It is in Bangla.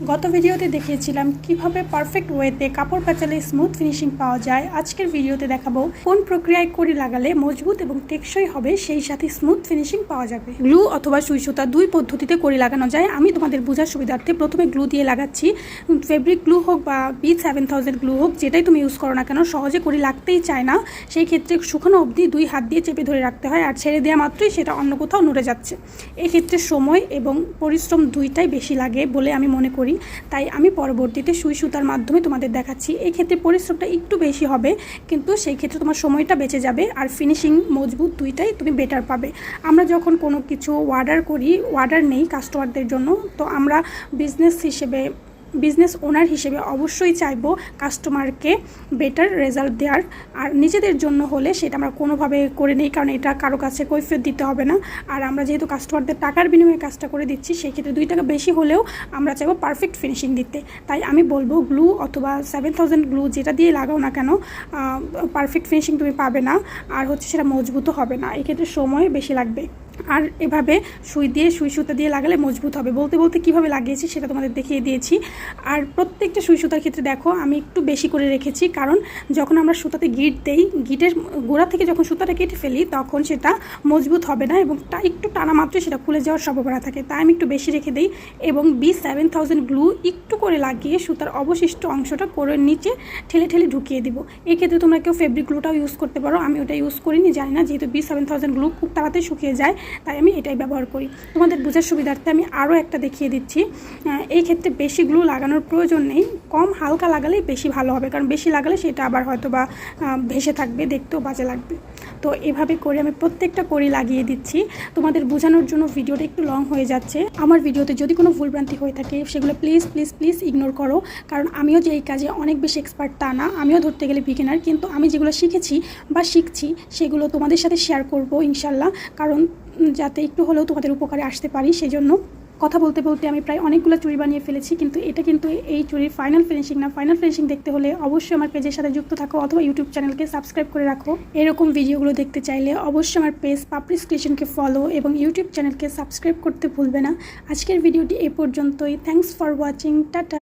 গত ভিডিওতে দেখিয়েছিলাম কিভাবে পারফেক্ট ওয়েতে কাপড় পেঁচালে স্মুথ ফিনিশিং পাওয়া যায়। আজকের ভিডিওতে দেখাবো কোন প্রক্রিয়ায় কড়ি লাগালে মজবুত এবং টেকসই হবে, সেই সাথে স্মুথ ফিনিশিং পাওয়া যাবে। গ্লু অথবা সুই সুতা দুই পদ্ধতিতে কড়ি লাগানো যায়। আমি তোমাদের বোঝার সুবিধার্থে প্রথমে গ্লু দিয়ে লাগাচ্ছি। ফেব্রিক গ্লু হোক বা B7000 গ্লু হোক, যেটাই তুমি ইউজ করো না কেন, সহজে কড়ি লাগতেই চায় না। সেই ক্ষেত্রে শুকনো অবধি দুই হাত দিয়ে চেপে ধরে রাখতে হয়, আর ছেড়ে দেওয়া মাত্রই সেটা অন্য কোথাও নড়ে যাচ্ছে। এক্ষেত্রে সময় এবং পরিশ্রম দুইটাই বেশি লাগে বলে আমি মনে করি। তাই আমি পরবর্তীতে সুই সুতার মাধ্যমে তোমাদের দেখাচ্ছি। এই ক্ষেত্রে পরিশ্রমটা একটু বেশি হবে, কিন্তু সেই ক্ষেত্রে তোমার সময়টা বেঁচে যাবে, আর ফিনিশিং মজবুত দুইটাই তুমি বেটার পাবে। আমরা যখন কোনো কিছু অর্ডার করি, অর্ডার নেই কাস্টমারদের জন্য, তো আমরা বিজনেস ওনার হিসেবে অবশ্যই চাইবো কাস্টমারকে বেটার রেজাল্ট দেওয়ার। আর নিজেদের জন্য হলে সেটা আমরা কোনোভাবে করে নেই, কারণ এটা কারো কাছে কৈফিয়ত দিতে হবে না। আর আমরা যেহেতু কাস্টমারদের টাকার বিনিময়ে কাজটা করে দিচ্ছি, সেই ক্ষেত্রে 2 টাকা বেশি হলেও আমরা চাইবো পারফেক্ট ফিনিশিং দিতে। তাই আমি বলবো গ্লু অথবা 7000 গ্লু যেটা দিয়ে লাগাও না কেন, পারফেক্ট ফিনিশিং তুমি পাবে না, আর সেটা মজবুতও হবে না। এক্ষেত্রে সময় বেশি লাগবে। আর এভাবে সুই সুতা দিয়ে লাগালে মজবুত হবে। বলতে বলতে কীভাবে লাগিয়েছি সেটা তোমাদের দেখিয়ে দিয়েছি। আর প্রত্যেকটা সুই সুতার ক্ষেত্রে দেখো আমি একটু বেশি করে রেখেছি, কারণ যখন আমরা সুতাতে গিট দেই, গিটের গোড়া থেকে যখন সুতাটা কেটে ফেলি তখন সেটা মজবুত হবে না, এবং একটু টানা মাত্রই সেটা খুলে যাওয়ার সম্ভাবনা থাকে। তাই আমি একটু বেশি রেখে দিই, এবং B7000 গ্লু একটু করে লাগিয়ে সুতার অবশিষ্ট অংশটা করে নিচে ঠেলে ঠেলে ঢুকিয়ে দিব। এক্ষেত্রে তোমরা কেউ ফেব্রিক গ্লুটাও ইউজ করতে পারো, আমি ওটা ইউজ করিনি, জানি না, যেহেতু B7000 গ্লু খুব তাড়াতাড়ি শুকিয়ে যায়, তাই আমি এটাই ব্যবহার করি। তোমাদের বোঝার সুবিধার্থে আমি আরও একটা দেখিয়ে দিচ্ছি। এই ক্ষেত্রে বেশি গ্লু লাগানোর প্রয়োজন নেই, কম হালকা লাগালেই বেশি ভালো হবে, কারণ বেশি লাগালে সেটা আবার হয়তো বা ভেসে থাকবে, দেখতেও বাজে লাগবে। তো এভাবে করে আমি প্রত্যেকটা কড়ি লাগিয়ে দিচ্ছি। তোমাদের বোঝানোর জন্য ভিডিওটা একটু লং হয়ে যাচ্ছে। আমার ভিডিওতে যদি কোনো ভুলভ্রান্তি হয়ে থাকে সেগুলো প্লিজ প্লিজ প্লিজ ইগনোর করো, কারণ আমিও যে এই কাজে অনেক বেশি এক্সপার্ট তা না, আমিও ধরতে গেলে বিগিনার। কিন্তু আমি যেগুলো শিখেছি বা শিখছি সেগুলো তোমাদের সাথে শেয়ার করব ইনশাল্লাহ, কারণ যাতে একটু হলেও তোমাদের উপকারে আসতে পারি। সেই জন্য কথা বলতে বলতে আমি প্রায় অনেকগুলো চুড়ি বানিয়ে ফেলেছি, কিন্তু এটা কিন্তু এই চুড়ির ফাইনাল ফিনিশিং না। ফাইনাল ফিনিশিং দেখতে হলে অবশ্যই আমার পেজের সাথে যুক্ত থাকো, অথবা ইউটিউব চ্যানেলকে সাবস্ক্রাইব করে রাখো। এরকম ভিডিওগুলো দেখতে চাইলে অবশ্যই আমার পেজ পাপড়িস ক্রিয়েশনকে ফলো এবং ইউটিউব চ্যানেলকে সাবস্ক্রাইব করতে ভুলবে না। আজকের ভিডিওটি এই পর্যন্তই। Thanks for watching. টাটা।